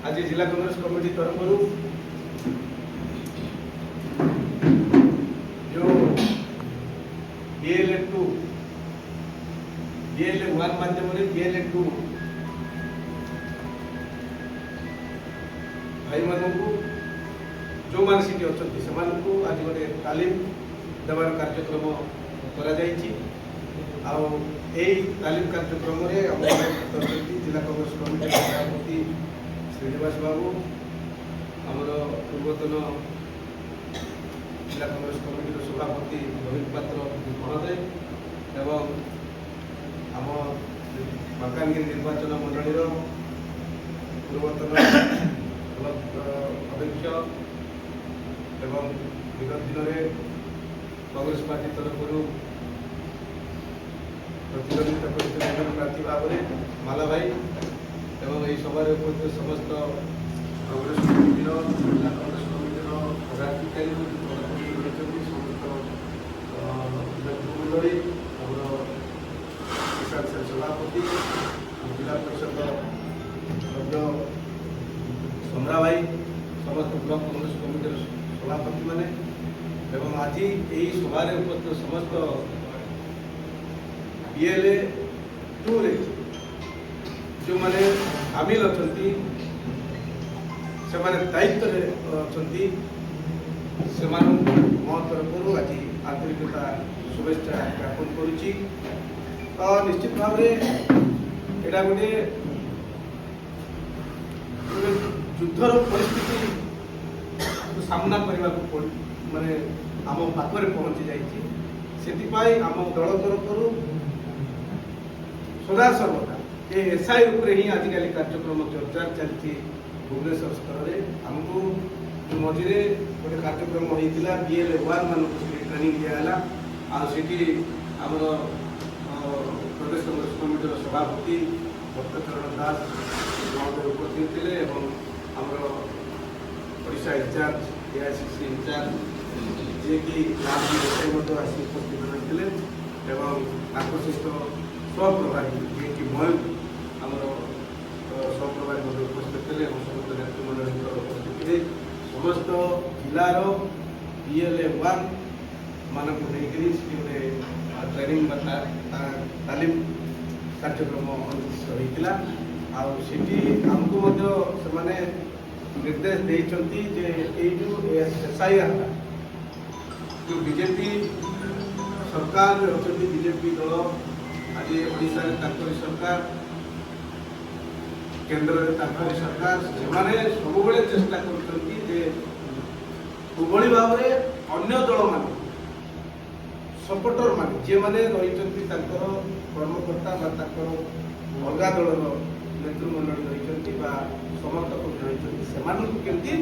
आज जिला कांग्रेस कमिटी तरफ जो BLA2 BLA1 माध्यम BLA2 भाई मानू जो मान सीटी अच्छी से आज गोटे तालीम देवार कार्यक्रम करा तालीम कार्यक्रम जिला कांग्रेस कमिटी सभापति श्रीनिवास बाबू आमर पूर्वतन जिला कांग्रेस कमिटी सभापति रोहित पात्र महोदय एवं आम मालकानगिरी निर्वाचन मंडल पूर्वतन अध्यक्ष एवं विगत दिन में कांग्रेस पार्टी तरफ प्रतिद्वंदिता करते प्रार्थी भाव में माला भाई एवं यही सभा उपस्थित समस्त कांग्रेस कमिटी जिला कांग्रेस कमिटी पदाधिकारी समस्त मंडली किसान सेल सभापति जिला परिषद सभ्य समरा भाई समस्त ब्लक कांग्रेस कमिटी सभापति मैंने एवं आज यही सभा उपस्थित समस्त BLA2 जो माने शामिल अच्छा से दायित्व अच्छा मो तरफ आज आंतरिकता शुभेच्छा ज्ञापन करुच्ची तो निश्चित भाव यहाँ गोटे युद्धर परिस्थिति सामना करने को माने आम पाखरे पहुंची जाइए आम दल तरफ सदा सर्वदा ये SI उपरे ही आजिकल कार्यक्रम चर्चा चलती भुवनेश्वर स्तर में आमको मझे गोटे कार्यक्रम होता BLA1 मान ट्रेनिंग दिगला आमर प्रदेश कांग्रेस कमिटी सभापति भक्तचरण दास महोदय उपस्थित थे आमर ओडिशा इंचार्ज AICC इंचार्ज जी कि आसी उपस्थित रही सहित स्वप्रभारी जी कि मयूर आमर स्वप्रभारी उपस्थित थे समस्त नेतृमंडल उपस्थित थे समस्त जिलार BLA1 मान गोटे ट्रेनिंग तालीम कार्यक्रम अनुष्ठित होता आमको से निर्देश देते जो SIR जो बीजेपी सरकार अच्छा बीजेपी दल आज ओडिशा सरकार केंद्र में सरकार से सब चेष्टा कर भाव में अन्य दल मान सपोर्टर मान जे मैंने रही कर्मकर्ता अलग दल नेतृमंडल रही समर्थक रही केमती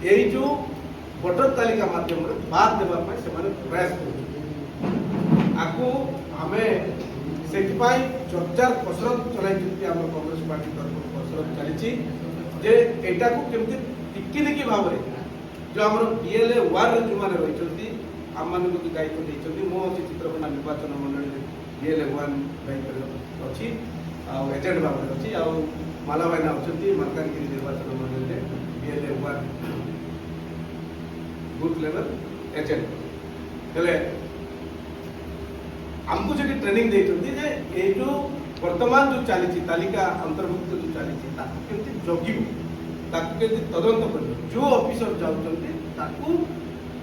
यही जो भोटर तालिका माध्यम बाद देवाई से प्रयास करू आमे से चर्चार कसरत चलाई आम कांग्रेस पार्टी तरफ कसरत चली जे एटा को केमती टिकी भाव में जो आम BLA1 जो मैंने रही आम मान दायित्व देते मो अच्छी चित्रकोना निर्वाचन मंडल BLA1 दायित्व अच्छी एजेंट भाव में अच्छी माला भाईना अच्छा मालकानगिरी निर्वाचन मंडल BLA1 बूथ लेवल एजेंट हेले आमको जो ट्रेनिंग देते ये जो वर्तमान जो चली तालिका अंतर्भुक्त जो चली जगि तदंत कर जो ऑफिसर जाऊँगी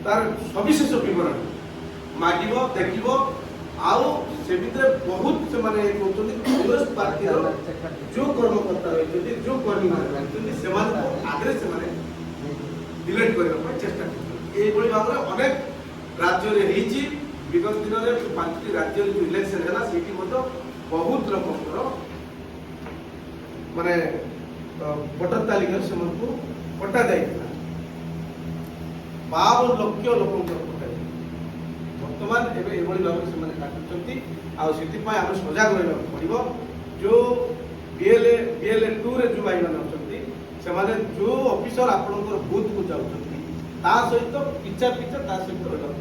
तार सविशेष विवरण मागिब देख से भितर बहुत से माने कांग्रेस पार्टी जो कर्मकर्ता रही जो कर्मी रही आगे से डिलीट करने चेष्टा कर भाव में अनेक राज्य विगत दिन में 5टी राज्य जो इलेक्शन है से बहुत लोक माने भोटर तालिका से कटा जाता 52 लक्ष लोक कटा बर्तमान एवं भाव से काटुंट आम सजग रहा पड़ो जो BLA2 जो भाई मैंने अच्छा जो ऑफिसर आपंकर बूथ को जाऊँ सहित पिछा सहित रहा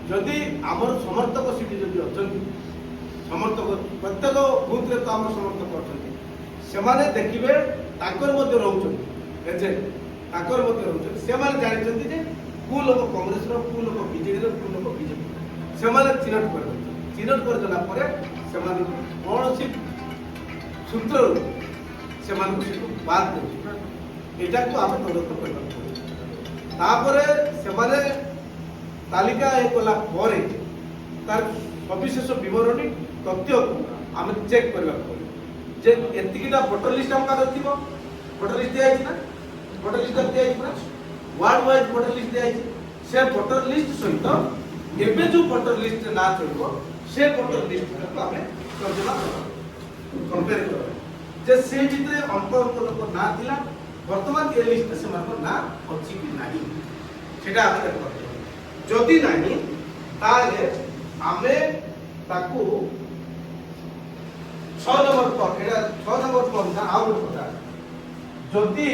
जदि आमर समर्थक सीट जदि अच्छा समर्थक प्रत्येक बूथ तो आम समर्थक अच्छा से देखिए ତାଙ୍କର ମଧ୍ୟ ରହୁଛନ୍ତି ଏଜେଣ୍ଟ ତାଙ୍କର ମଧ୍ୟ ରହୁଛନ୍ତି ସେମାନେ ଜାଣିଛନ୍ତି ଯେ କୋଉ ଲୋକ କଂଗ୍ରେସର କୋଉ ଲୋକ ବିଜେଡିର କୋଉ ଲୋକ ବିଜେପି ସେମାନେ ଚିହ୍ନଟ କରିଦେଉଛନ୍ତି ଚିହ୍ନଟ କରିଦେଲା ପରେ ସେମାନଙ୍କୁ କୌଣସି ସୂତ୍ରରୁ ସେମାନଙ୍କୁ ସେଠୁ ବାଦ ଦେଉଛି ଏଟାକୁ ଆମେ ତଦନ୍ତ କରିବାକୁ ପଡ଼ିବ ତାପରେ ସେମାନେ ତାଲିକା କଲା ପରେ ତାର ସବିଶେଷ ବିବରଣୀ ତଥ୍ୟକୁ ଆମେ ଚେକ୍ କରିବାକୁ ପଡ଼ିବ ଯେ ଏତିକିଟା ଭୋଟର ଲିଷ୍ଟ ଆମ ପାଖରେ ଥିବ ଭୋଟର ଲିଷ୍ଟ ଦିଆଯାଇଛି ନା ଭୋଟର ଲିଷ୍ଟ ଦିଆଯାଇଛି ନା ୱାର୍ଡ ୱାଇଜ ଭୋଟର ଲିଷ୍ଟ ଦିଆଯାଇଛି ସେ ଭୋଟର ଲିଷ୍ଟ ସହିତ ଏବେ ଯୋଉ ଭୋଟର ଲିଷ୍ଟ ନା ଚଳିବ ସେ ଭୋଟର ଲିଷ୍ଟକୁ ଆମେ ତର୍ଜମା କରିବା କମ୍ପେୟାର କରିବା ଯେ ସେ ଭିତରେ ଅଳ୍ପ ଅଳ୍ପ ଲୋକ ନାଁ ଥିଲା ବର୍ତ୍ତମାନ ଏ ଲିଷ୍ଟରେ ସେମାନଙ୍କ ନାଁ ଅଛି କି ନାହିଁ ସେଟା ଆମେ ଦେଖିବା ଯଦି ନାହିଁ ତାହେଲେ ଆମେ ତାକୁ 6 ନମ୍ବର ଫର୍ମ ଏଟା 6 ନମ୍ବର ଫର୍ମ ଆଉ ଗୋଟେ କଥା ଯଦି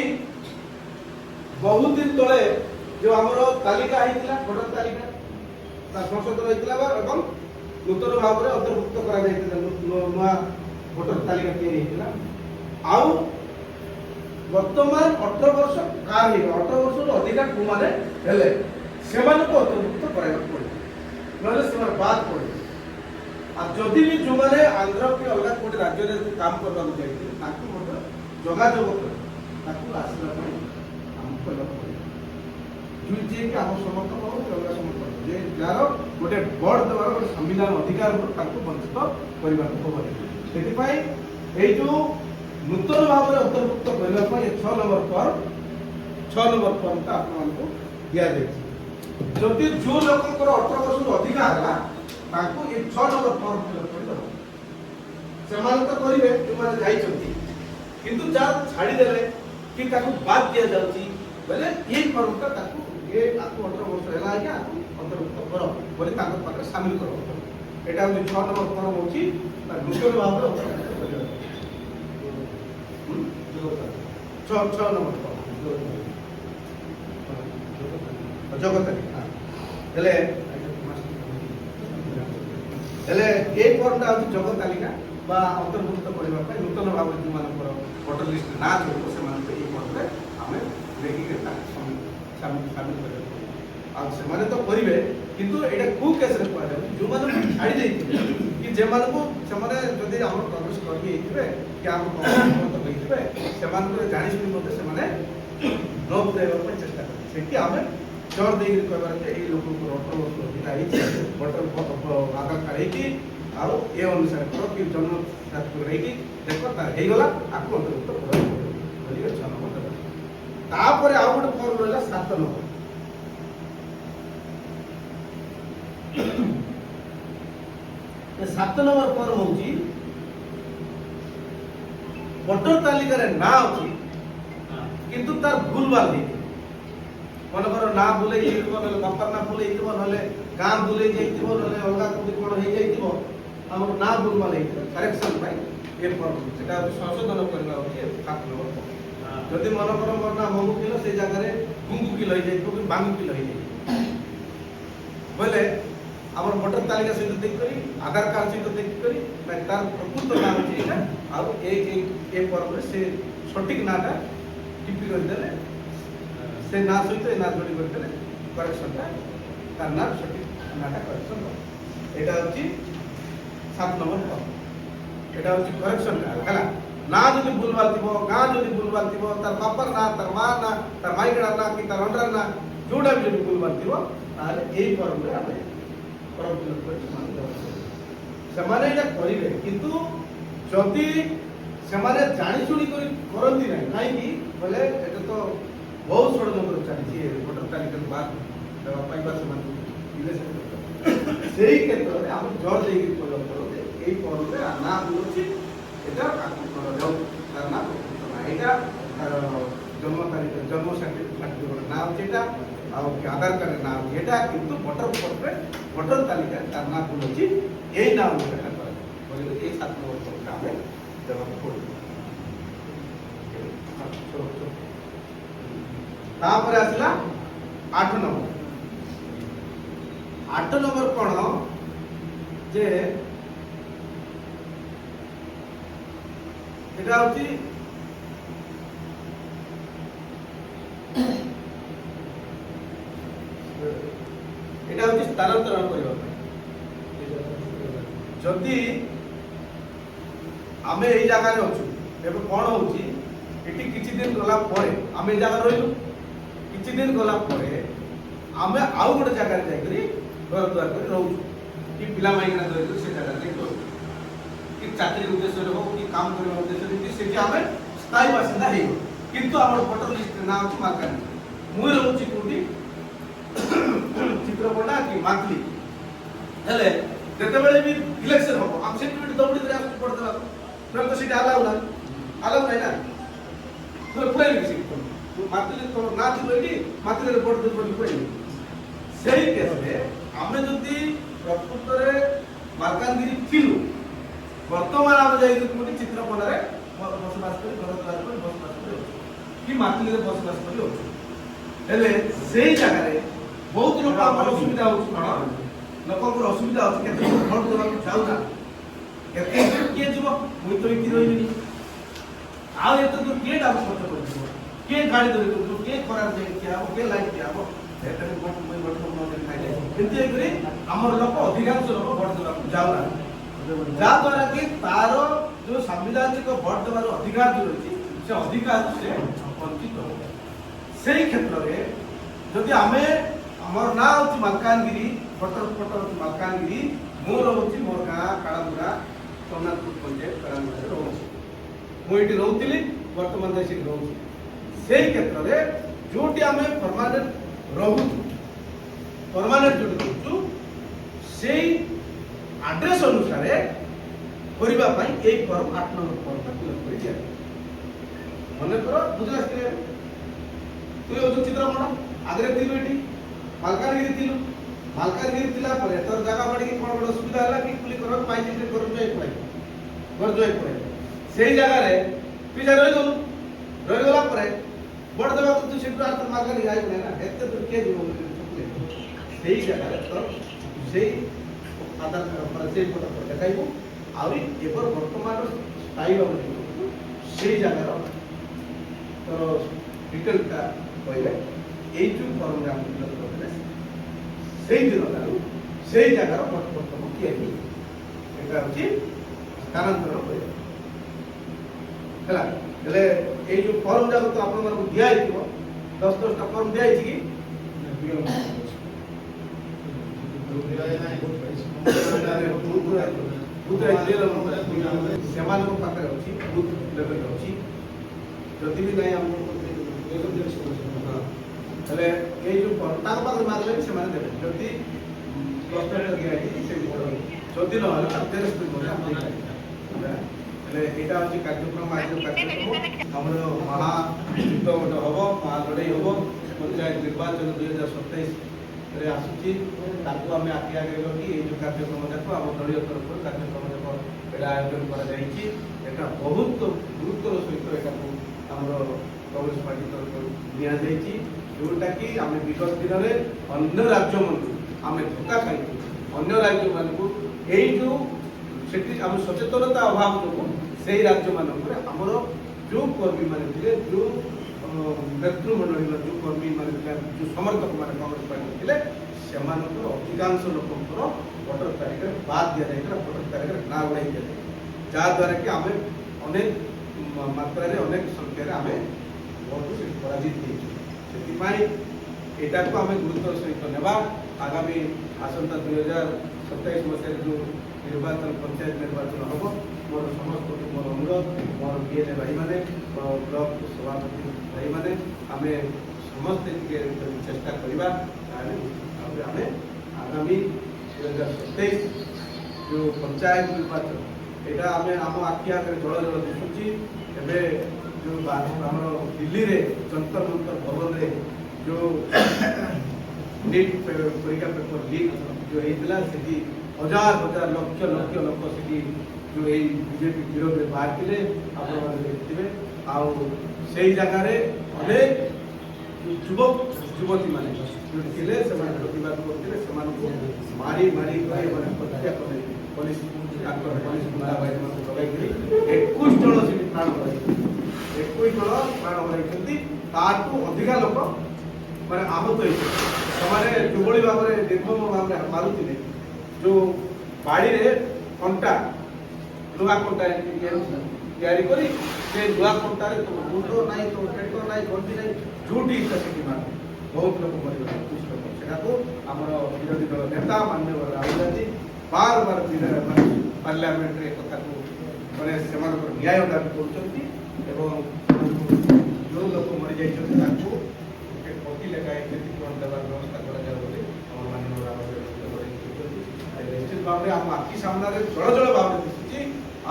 ବହୁତ ଦିନ ତଳେ ଯୋଉ ଆମର ତାଲିକା ହେଇଥିଲା ଭୋଟର ତାଲିକା ତା ସଂଶୋଧନ ହେଇଥିଲା ଏବଂ ନୂତନ ଭାବରେ ଅନ୍ତର୍ଭୁକ୍ତ କରାଯାଇଥିଲା ନୂଆ ଭୋଟର ତାଲିକା ତିଆରି ହେଇଥିଲା ଆଉ ବର୍ତ୍ତମାନ 18 ବର୍ଷ କାହାର ହେଇଗଲା 18 ବର୍ଷରୁ ଅଧିକା କୋଉମାନେ ହେଲେ ସେମାନଙ୍କୁ ଅନ୍ତର୍ଭୁକ୍ତ କରାଇବାକୁ ପଡ଼ିବ ନହେଲେ ସେମାନେ ବାଦ ପଡ଼ିବେ ଆଉ ଯଦି ବି ଯୋଉମାନେ ଆନ୍ଧ୍ର କି ଅଲଗା କୋଉଠି ରାଜ୍ୟରେ କାମ କରିବାକୁ ଯାଇଥିଲେ ତାଙ୍କୁ ମଧ୍ୟ ଯୋଗାଯୋଗ କରି ତାକୁ ଆସିବା ପାଇଁ ଆମକୁ କରିବାକୁ ପଡ଼ିବ ଯିଏକି ଆମ ସମର୍ଥକ ହଉ କି ଅଲଗା ସମର୍ଥକ ଯେ ଯାହାର ଗୋଟେ ଭୋଟ ଦେବାର ଗୋଟେ ସମ୍ବିଧାନ ଅଧିକାରରୁ ତାଙ୍କୁ ବଞ୍ଚିତ କରିବାକୁ ହବ ସେଥିପାଇଁ ଏଇ ଯୋଉ ନୂତନ ଭାବରେ ଅନ୍ତର୍ଭୁକ୍ତ କରିବା ପାଇଁ 6 ନମ୍ବର ଫର୍ମଟା ଆପଣମାନଙ୍କୁ ଦିଆଯାଇଛି ଯଦି ଯୋଉ ଲୋକଙ୍କର 18 ବର୍ଷରୁ ଅଧିକା ହେଲା ତାଙ୍କୁ ଏ 6 ନମ୍ବର ଫର୍ମ ଫିଲଅପ କରିଦେବ ସେମାନେ ତ କରିବେ ଯୋଉମାନେ ଯାଇଛନ୍ତି କିନ୍ତୁ ଯାହା ଛାଡ଼ିଦେଲେ କି ତାକୁ ବାଦ ଦିଆଯାଉଛି ବୋଲେ ଏଇ ଫର୍ମଟା ତାକୁ ଏ ଆକୁ 18 ବର୍ଷ ହେଲା ଆଜ୍ଞା ଆକୁ ଅନ୍ତର୍ଭୁକ୍ତ କର ବୋଲି ତାଙ୍କ ପାଖରେ ସାମିଲ କର ଏଇଟା ହଉଛି 6 ନମ୍ବର ଫର୍ମ ହଉଛି ନୂତନ ଭାବରେ ଅନ୍ତର୍ଭୁକ୍ତ କରିବା 6 ନମ୍ବର ଫର୍ମ ଜଗତାଲି ହେଲେ ଏ ଫର୍ମଟା ହଉଛି ଜଗ ତାଲିକା ବା ଅନ୍ତର୍ଭୁକ୍ତ କରିବା ପାଇଁ ନୂତନ ଭାବରେ ଯୋଉମାନଙ୍କର ଭୋଟର ଲିଷ୍ଟ ନା ଥିବ ସେମାନଙ୍କୁ ଏଇ ଫର୍ମରେ ଆମେ ଲେଖିକି ସାମିଲ କରିବାକୁ ଆଉ ସେମାନେ ତ କରିବେ କିନ୍ତୁ ଏଇଟା କୋଉ କେସରେ କୁହାଯାଉଛି ଯୋଉମାନଙ୍କୁ ଛାଡ଼ି ଦେଇଥିବେ କି ଯେମାନଙ୍କୁ ସେମାନେ ଯଦି ଆମର କଂଗ୍ରେସ କର୍ମୀ ହେଇଥିବେ କି ଆମ କଂଗ୍ରେସ ହେଇଥିବେ ସେମାନଙ୍କୁ ଜାଣିଶୁଣି ମଧ୍ୟ ସେମାନେ ନ ଦେବା ପାଇଁ ଚେଷ୍ଟା କରିବେ ସେଠି ଆମେ ଜୋର ଦେଇକି କହିବାର ଯେ ଏଇ ଲୋକଙ୍କର 18 ବର୍ଷ ଅଧିକା ହେଇଛି ଭୋଟର ଆଧାର କାର୍ଡ ହେଇକି ଆଉ ଏ ଅନୁସାରେ କର କି ଜନ୍ମ ସାର୍ଟିଫିକେଟ ହେଇକି ଦେଖ ତାର ହେଇଗଲା ଆକୁ ଅନ୍ତର୍ଭୁକ୍ତ କରିବାକୁ ପଡ଼ିବ 6 ନମ୍ବର ଦେବା ତାପରେ ଆଉ ଗୋଟେ ଫର୍ମ ରହିଲା 7 ନମ୍ବର 7 ନମ୍ବର ଫର୍ମ ହଉଛି ଭୋଟର ତାଲିକାରେ ନାଁ ଅଛି କିନ୍ତୁ ତାର ଭୁଲ ଭାଲ ହେଇଛି ମନେକର ନା ଭୁଲେଇ ଯାଇଥିବ ନହେଲେ ବାପାର ନା ଭୁଲ ହେଇଥିବ ନହେଲେ ଗାଁ ଭୁଲେଇ ଯାଇଥିବ ନହେଲେ ଅଲଗା କୋଉଠି କ'ଣ ହେଇଯାଇଥିବ ଆମର ନା ଭୁଲ ଭାଲ ହେଇଥିବ କରେକ୍ସନ ପାଇଁ ଏ ଫର୍ମ ସେଟା ସଂଶୋଧନ କରିବା ହଉଛି 7 ନମ୍ବର ଫର୍ମ ଯଦି ମନେକର ମୋର ନା ମଙ୍ଗୁ କିଲୋ ସେଇ ଜାଗାରେ ଗୁଙ୍ଗୁ କିଲୋ ହେଇଯାଇଥିବ କି ବାଙ୍ଗୁ କିଲୋ ହେଇଯାଇଥିବ ବୋଇଲେ ଆମର ଭୋଟର ତାଲିକା ସହିତ ଦେଖିକରି ଆଧାର କାର୍ଡ ସହିତ ଦେଖିକରି ତାର ପ୍ରକୃତ ନାଁ ହଉଛି ଏଇଟା ଆଉ ଏ ଫର୍ମରେ ସେ ସଠିକ ନାଁଟା ଟିପି କରିଦେଲେ ସେ ନା ସହିତ ଏ ନା ଯୋଡ଼ି କରିଦେଲେ କରେକ୍ସନଟା ତାର ନା ସଠିକ ନାଁଟା କରେକ୍ସନ ହେବ ଏଇଟା ହଉଛି 7 ନମ୍ବର ଫର୍ମ ଏଇଟା ହଉଛି କରେକ୍ସନ କାର୍ଡ ହେଲା ନା ଯଦି ଭୁଲଭାଲ ଥିବ ଗାଁ ଯଦି ଭୁଲଭାଲ ଥିବ ତାର ବାପାର ନା ତାର ମା ନା ତାର ମାଇକଡ଼ା ନା କି ତାର ଅଣ୍ଡାର ନା ଯୋଉଟା ବି ଯଦି ଭୁଲଭାଲ ଥିବ ତାହେଲେ ଏଇ ଫର୍ମରେ ଆମେ ସେମାନେ ଏଇଟା କରିବେ କିନ୍ତୁ ଯଦି ସେମାନେ ଜାଣିଶୁଣି କରି କରନ୍ତି ନାହିଁ କାହିଁକି ବୋଲେ ଏଟା ତ ବହୁତ ଷଡ଼ଯନ୍ତ୍ର ଚାଲିଛି ଭୋଟର ତାଲିକାରୁ ବାଦ ଦେବା ପାଇଁ ବା ସେମାନଙ୍କୁ ଇଲେକ୍ସନ ସେଇ କ୍ଷେତ୍ରରେ ଆମେ ଜୋର ଦେଇକି କହିବାକୁ ପଡ଼ିବ ଯେ ଏଇ ଫର୍ମରେ ନାଁ ମିଳୁଛି এটা କରାଯାଉ ତାର ନାଁ ଏଇଟା ତାର ଜନ୍ମ ତାରିଖ ଜନ୍ମ ସାର୍ଟିଫିକେଟ ନାଁ ହେଉଛି ଏଇଟା ଆଉ ଆଧାର କାର୍ଡରେ ନାଁ ହେଉଛି ଏଇଟା କିନ୍ତୁ ଭୋଟର ପଟ୍ରେ ଭୋଟର ତାଲିକା ତାର ନାଁ ଭୁଲ ଅଛି ଏଇ ନାଁ ଅନୁସାରେ କରାଯାଉ ଏଇ 7 ନମ୍ବର ଫର୍ମଟା ଆମେ ଦେବାକୁ ପଡ଼ିବ ତାପରେ ଆସିଲା 8 ନମ୍ବର 8 ନମ୍ବର କ'ଣ ଯେ এটা হচ্ছে ସ୍ଥାନାନ୍ତରଣ କରିବା ପାଇଁ ଯଦି ଆମେ ଏଇ ଜାଗାରେ ଅଛୁ ଏବେ କ'ଣ ହଉଛି ଏଠି କିଛି ଦିନ ଗଲା ପରେ ଆମେ ଏଇ ଜାଗାରେ ରହିଲୁ କିଛି ଦିନ ଗଲା ପରେ ଆମେ ଆଉ ଗୋଟେ ଜାଗାରେ ଯାଇକରି ଘର ଦ୍ୱାର କରି ରହୁଛୁ କି ପିଲାମାଇକିନା ଧରିକରି ସେ ଜାଗାରେ ଯାଇକି ରହୁଛୁ କି ଚାକିରି ଉଦ୍ଦେଶ୍ୟରେ ହଉ କି କାମ କରିବା ଉଦ୍ଦେଶ୍ୟରେ କି ସେଠି ଆମେ ସ୍ଥାୟୀ ବାସିନ୍ଦା ହେଇଗଲୁ କିନ୍ତୁ ଆମର ଭୋଟର ଲିଷ୍ଟରେ ନାଁ ଅଛି ମାଲକାନଗିରି ମୁଁ ରହୁଛି କୋଉଠି ଚିତ୍ରକୋଣ୍ଡା କି ମାଥିଲି ହେଲେ ଯେତେବେଳେ ବି ଇଲେକ୍ସନ ହବ ଆମେ ସେଠି ବି ଦୌଡ଼ି ଧରି ଆସୁଛୁ ଭୋଟ ଦେବାକୁ ନହେଲେ ତ ସେଠି ଆଲାଉ ନାହିଁ ନା ପୁରାଇବି ସେଠି ମାଥିଲି ତୋର ନାଁ ଥିବ ଏଠି ମାଥିରେ ଭୋଟ ଦେବ ପୁରାଇବି ସେଇ କେସରେ ଆମେ ଯଦି ପ୍ରକୃତରେ ମାଲକାନଗିରି ଥିଲୁ ବର୍ତ୍ତମାନ ଆମେ ଯାଇକି କୋଉଠି ଚିତ୍ରକୋଣ୍ଡାରେ ବସବାସ କରି ଘର ଦ୍ୱାର କରି ବସବାସ କରି ଅଛୁ କି ମାଥିରେ ବସବାସ କରି ଅଛୁ ହେଲେ ସେଇ ଜାଗାରେ ବହୁତ ଲୋକ ଆମର ଅସୁବିଧା ହଉଛି କ'ଣ ଲୋକଙ୍କର ଅସୁବିଧା ହଉଛି କେତେ ଭୋଟ ଦେବାକୁ ଯାଉନା କେତେ କିଏ ଯିବ ମୁଁ ତ ଏଠି ରହିବିନି ଆଉ ଏତେ ଦୂର କିଏ ଡାକୁ ଖର୍ଚ୍ଚ କରିଯିବ କିଏ ଗାଡ଼ି ଧରି କରିଯିବ କିଏ ଖରାରେ ଯାଇକି ଠିଆ ହବ କିଏ ଲାଇନ୍ ଠିଆ ହବ ଏମିତି ହେଇକରି ଆମର ଲୋକ ଅଧିକାଂଶ ଲୋକ ଭୋଟ ଦେବାକୁ ଯାଉନାହାନ୍ତି ଯାହାଦ୍ୱାରା କି ତାର ଯୋଉ ସାମ୍ବିଧାନିକ ଭୋଟ ଦେବାର ଅଧିକାର ଯୋଉ ରହିଛି ସେ ଅଧିକାରରୁ ସେ ବଞ୍ଚିତ ହେବ ସେଇ କ୍ଷେତ୍ରରେ ଯଦି ଆମେ ଆମର ନାଁ ହେଉଛି ମାଲକାନଗିରି ଭୋଟର ହଉଛି ମାଲକାନଗିରି ମୁଁ ରହୁଛି ମୋର ଗାଁ କାଳାବୁଡ଼ା ସୋମନାଥପୁର ପଞ୍ଚାୟତ କାଳାବୁଡ଼ାରେ ରହୁଛି ମୁଁ ଏଠି ରହୁଥିଲି ବର୍ତ୍ତମାନ ସେଠି ରହୁଛି ସେଇ କ୍ଷେତ୍ରରେ ଯୋଉଠି ଆମେ ପରମାନେଣ୍ଟ ରହୁଛୁ ପରମାନେଣ୍ଟ ଯୋଉଠି ରହୁଛୁ ସେଇ ଆଡ୍ରେସ୍ ଅନୁସାରେ କରିବା ପାଇଁ ଏଇ ଫର୍ମ 8 ନମ୍ବର ଫର୍ମଟା ଫିଲ୍ଅପ୍ କରି ଦିଆଯାଏ ମନେକର ବୁଝିଲା ତୁ ହେଉଛୁ ଚିତ୍ରକୋଣ୍ଡା ଆଗରେ ଥିଲୁ ଏଠି ମାଲକାନଗିରି ଥିଲୁ ମାଲକାନଗିରି ଥିଲା ପରେ ତୋର ଜାଗା ବାଡ଼ିକି କ'ଣ ଗୋଟେ ଅସୁବିଧା ହେଲା କି କୁଲି କରିବାକୁ ପାଇଛି ଘର ଜୋଇ ପଳାଇ ସେଇ ଜାଗାରେ ତୁ ଯା ରହିଗଲା ପରେ ଭୋଟ ଦେବାକୁ ତୁ ସେଠୁ ଆଉ ମାଲକାନଗିରି ଆଇବୁ ନାହିଁ ନା ଏତେ ଦୂର କିଏ ଯିବ ସେଇ ଜାଗାରେ ତ ସେଇ ଆଧାର କାର୍ଡ ସେଇ ଫଟୋ ଦେଖାଇବୁ ଆହୁରି ଏବେ ବର୍ତ୍ତମାନର ସ୍ଥାୟୀ ଭାବରେ ସେଇ ଜାଗାର ତୋର ଡିଟେଲଟା କହିଲେ ଏଇ ଯେଉଁ ଫର୍ମରେ ଆମେ ଫିଲ୍ଅପ୍ କରିଥିଲେ ସେଇ ଦିନଠାରୁ ସେଇ ଜାଗାର ପ୍ରଥମ ତିଆରି ଏଇଟା ହେଉଛି ସ୍ଥାନାନ୍ତରଣ କରିବା ହେଲା ହେଲେ ଏଇ ଯେଉଁ ଫର୍ମ ଯାକ ତ ଆପଣମାନଙ୍କୁ ଦିଆହେଇଥିବ 10-10ଟା ଫର୍ମ ଦିଆହେଇଛି କି ସେମାନଙ୍କ ପାଖରେ ଅଛି ବୁଥ୍ ଲେଭେଲ ଅଛି ଯଦି ବି ନାହିଁ ଆମକୁ ହେଲେ ଏଇ ଯେଉଁ ତାଙ୍କ ପାଖରେ ମାଗିଲେ ବି ସେମାନେ ଦେବେ ଯଦି ଦିଆହେଇଛି ସେ ଯଦି ନହେଲେ ହେଲେ ଏଇଟା ହେଉଛି କାର୍ଯ୍ୟକ୍ରମ ଆଜିର କାର୍ଯ୍ୟକ୍ରମ ଆମର ମହାଯୁଦ୍ଧ ଗୋଟେ ହବ ମହାଲଢ଼େଇ ହବ ପଞ୍ଚାୟତ ନିର୍ବାଚନ 2027ରେ ଆସୁଛି ତାକୁ ଆମେ ଆଖି ଆଗରେ ରଖି ଏଇ ଯେଉଁ କାର୍ଯ୍ୟକ୍ରମ ଯାକ ଆମ ଦଳୀୟ ତରଫରୁ କାର୍ଯ୍ୟକ୍ରମ ଯାକ ଏଇଟା ଆୟୋଜନ କରାଯାଇଛି ଏଇଟା ବହୁତ ଗୁରୁତ୍ୱର ସହିତ ଏଟାକୁ ଆମର କଂଗ୍ରେସ ପାର୍ଟି ତରଫରୁ ନିଆଯାଇଛି ଯେଉଁଟାକି ଆମେ ବିଗତ ଦିନରେ ଅନ୍ୟ ରାଜ୍ୟମାନଙ୍କୁ ଆମେ ଧୋକା ଖାଇଛୁ ଅନ୍ୟ ରାଜ୍ୟମାନଙ୍କୁ ଏଇ ଯେଉଁ ସେଠି ଆମ ସଚେତନତା ଅଭାବ ଯୋଗୁଁ ସେଇ ରାଜ୍ୟମାନଙ୍କରେ ଆମର ଯେଉଁ କର୍ମୀମାନେ ଥିଲେ ଯେଉଁ ନେତୃମଣ୍ଡଳୀର ଯେଉଁ କର୍ମୀମାନେ ଥିଲେ ଯେଉଁ ସମର୍ଥକମାନେ କଂଗ୍ରେସ ପାର୍ଟି ଥିଲେ ସେମାନଙ୍କର ଅଧିକାଂଶ ଲୋକଙ୍କର ଭୋଟର ତାଲିକାରେ ବାଦ ଦିଆଯାଇଥିଲା ଭୋଟର ତାଲିକାରେ ନାଁ ଉଡ଼ାଇ ଦିଆଯାଇଥିଲା ଯାହାଦ୍ୱାରା କି ଆମେ ଅନେକ ମାତ୍ରାରେ ଅନେକ ସଂଖ୍ୟାରେ ଆମେ ଭୋଟରୁ ସେଠି ପରାଜିତ ହେଇଛୁ ସେଥିପାଇଁ ଏଟାକୁ ଆମେ ଗୁରୁତ୍ୱର ସହିତ ନେବା ଆଗାମୀ ଆସନ୍ତା 2027 ମସିହାରେ ଯେଉଁ ନିର୍ବାଚନ ପଞ୍ଚାୟତ ନିର୍ବାଚନ ହେବ ମୋର ସମସ୍ତଙ୍କୁ ମୋର ଅନୁରୋଧ ମୋର ବିଏଲ୍ଏ ଭାଇମାନେ ମୋର ବ୍ଲକ ସଭାପତି ଭାଇମାନେ ଆମେ ସମସ୍ତେ ଟିକେ ଚେଷ୍ଟା କରିବା ତାହେଲେ ଆମେ ଆଗାମୀ 2027 ଯେଉଁ ପଞ୍ଚାୟତ ନିର୍ବାଚନ ଏଇଟା ଆମେ ଆମ ଆଖି ଆଗରେ ଜଳ ଜଳ ଦିଶୁଛି ଏବେ ଯେଉଁ ଆମର ଦିଲ୍ଲୀରେ ଯନ୍ତର ମନ୍ତର ଭବନରେ ଯେଉଁ ଲିକ୍ ପରୀକ୍ଷା ପେପର ଲିକ୍ ଯେଉଁ ହେଇଥିଲା ସେଠି ହଜାର ହଜାର ଲକ୍ଷ ଲକ୍ଷ ଲୋକ ସେଠି ଯେଉଁ ଏଇ ବିଜେପି ବିରୋଧରେ ବାହାରିଥିଲେ ଆପଣମାନେ ଦେଖିଥିବେ ଆଉ ସେଇ ଜାଗାରେ ଅନେକ ଯୁବକ ଯୁବତୀମାନେ ଯେଉଁଠି ଥିଲେ ସେମାନେ ପ୍ରତିବାଦ କରୁଥିଲେ ସେମାନଙ୍କୁ ମାରି କରି ଏମାନେ ହତ୍ୟା କଲେ ପୋଲିସ ତାଙ୍କର ପୋଲିସ ଗୁଣ୍ଡାବାହିନୀମାନଙ୍କୁ ଲଗାଇକରି 21 ଜଣ ସେଠି ପ୍ରାଣ ହରାଇଛନ୍ତି 21 ଜଣ ପ୍ରାଣ ହରାଇଛନ୍ତି ତାଠୁ ଅଧିକା ଲୋକ ମାନେ ଆହତ ହେଇଥିଲେ ସେମାନେ କିଭଳି ଭାବରେ ନିର୍ମମ ଭାବରେ ମାରୁଥିଲେ ଯୋଉ ବାଡ଼ିରେ କଣ୍ଟା ଲୁହା କଣ୍ଟା ତିଆରି କରି ସେ ଲୁହା କଣ୍ଟାରେ ତମ ମୁଣ୍ଡ ନାହିଁ ତମ ପେଟ ନାହିଁ ଗଣ୍ଠି ନାହିଁ ଯୋଉଠି ଇଚ୍ଛା ସେଠି ମାର ବହୁତ ଲୋକ ମରିଗଲେ 21 ଲୋକ ସେଟାକୁ ଆମର ବିରୋଧୀ ଦଳ ନେତା ମାନ୍ୟବର ରାହୁଲ ଗାନ୍ଧୀ ବାରବାର ପାର୍ଲାମେଣ୍ଟରେ କଥାକୁ ମାନେ ସେମାନଙ୍କର ନ୍ୟାୟ ଦାବି କରୁଛନ୍ତି ଏବଂ ଯୋଉ ଲୋକ ମରିଯାଇଛନ୍ତି ତାଙ୍କୁ ଗୋଟେ କୋଟି ଲେଖାଏଁ କ୍ଷତିପୂରଣ ଦେବାର ବ୍ୟବସ୍ଥା କରାଯାଉ ବୋଲି ଆମ ମାନ୍ୟବର ରାହୁଲ କହିଛନ୍ତି। ନିଶ୍ଚିତ ଭାବରେ ଆମ ଆଖି ସାମ୍ନାରେ ଜଳ ଜଳ ଭାବରେ ଦିଶୁଛି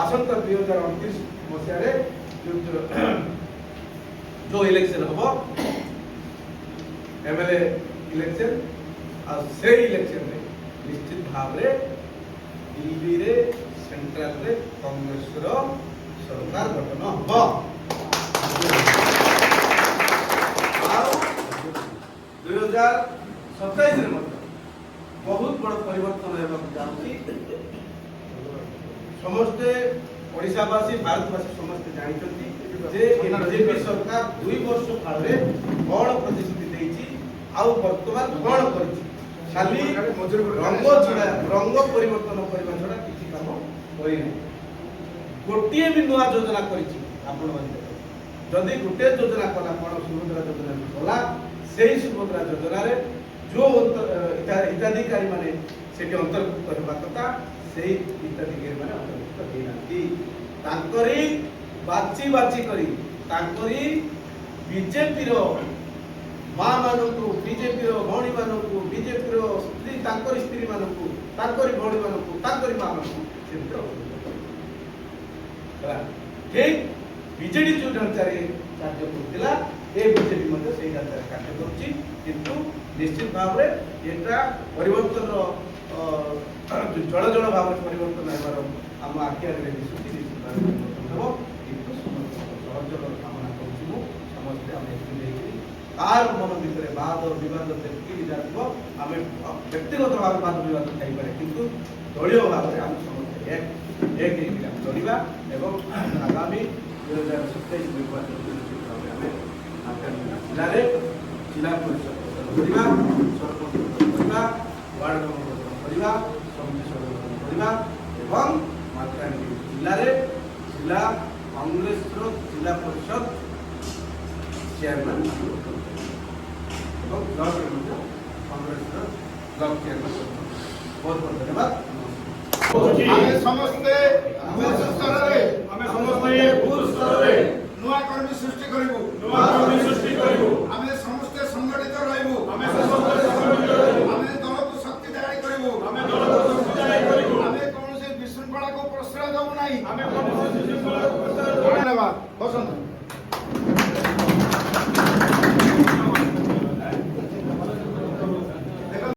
ଆସନ୍ତା 2029 ମସିହାରେ ଯୋଉ ଇଲେକ୍ସନ ହବ एमएलए इलेक्शन और से इलेक्शन में निश्चित भाव रे दिल्ली रे सेंट्रल रे कांग्रेस रो सरकार गठन हो 2027 रे मतलब बहुत बड़ परिवर्तन हेबा जाउची समस्ते ओडिशावासी भारतवासी समस्ते जानिचंती जे बीजेपी सरकार 2 वर्ष काल रे कोन प्रतिश्रुति देइची आउ वर्तमान कोन करछि खाली रंग परिवर्तन करबा छडा किछि काम होई नै गोटिए भी नया योजना करछि आपण माने जदि गोटे योजना कला कोन सुभद्रा योजना कला सेही सुभद्रा योजना रे जो हिताधिकारी माने सेठी अंतर्भुक्त हेबा कथा सेही हिताधिकारी माने अंतर्भुक्त हेनाती तांकरी बाची करी तांकरी बीजेपी रो माँ मानकु बीजेपी रो भौणी मानकु बीजेपी रो स्त्री तांकरी स्त्री मानकु तांकरी भौणी मानकु तांकरी माँ मानकु सेठी ठीक बीजेडी जो ढांचारे कार्य करथिला ए बीजेपी मध्ये सेही ढांचारे कार्य करछि किंतु निश्चित भाव रे एटा परिवर्तन रो जड़ जड़ भाव परिवर्तन हेबार हम आखियारे दिसुछि निश्चित भाव परिवर्तन हेबो किंतु सहयोग कामना करछु समस्त हम एकजुट तार मन भितर वाद विवाद देखि जातो आम व्यक्तिगत भाव वाद विवाद थाई पारे किंतु दलीय भाव में हम समस्त एक चलिबा एवं आगामी 2027 निर्वाचन जिले जिला परिषद କରିବା ସରପଞ୍ଚ କରିବା ୱାର୍ଡ ମେମ୍ବର କରିବା ସମିତି ସଦସ୍ୟ କରିବା ଏବଂ ମାଲକାନଗିରି ଜିଲ୍ଲାରେ ଜିଲ୍ଲା କଂଗ୍ରେସର ଜିଲ୍ଲା ପରିଷଦ ଚେୟାରମ୍ୟାନ୍ ଏବଂ ବ୍ଲକରେ ମଧ୍ୟ କଂଗ୍ରେସର ବ୍ଲକ ଚେୟାରମ୍ୟାନ୍ ବହୁତ ବହୁତ ଧନ୍ୟବାଦ। ଆମେ ସମସ୍ତେ ବୁଥ ସ୍ତରରେ ନୂଆ କର୍ମୀ ସୃଷ୍ଟି କରିବୁ ଆମେ ସମସ୍ତେ ସଂଗଠିତ ରହିବୁ ଆମେ ଦଳକୁ ଶକ୍ତିଶାଳୀ କରିବୁ ଆମେ କୌଣସି ବିଶୃଙ୍ଖଳାକୁ ପ୍ରଶ୍ରୟ ଦେବୁ ନାହିଁ। ଧନ୍ୟବାଦ।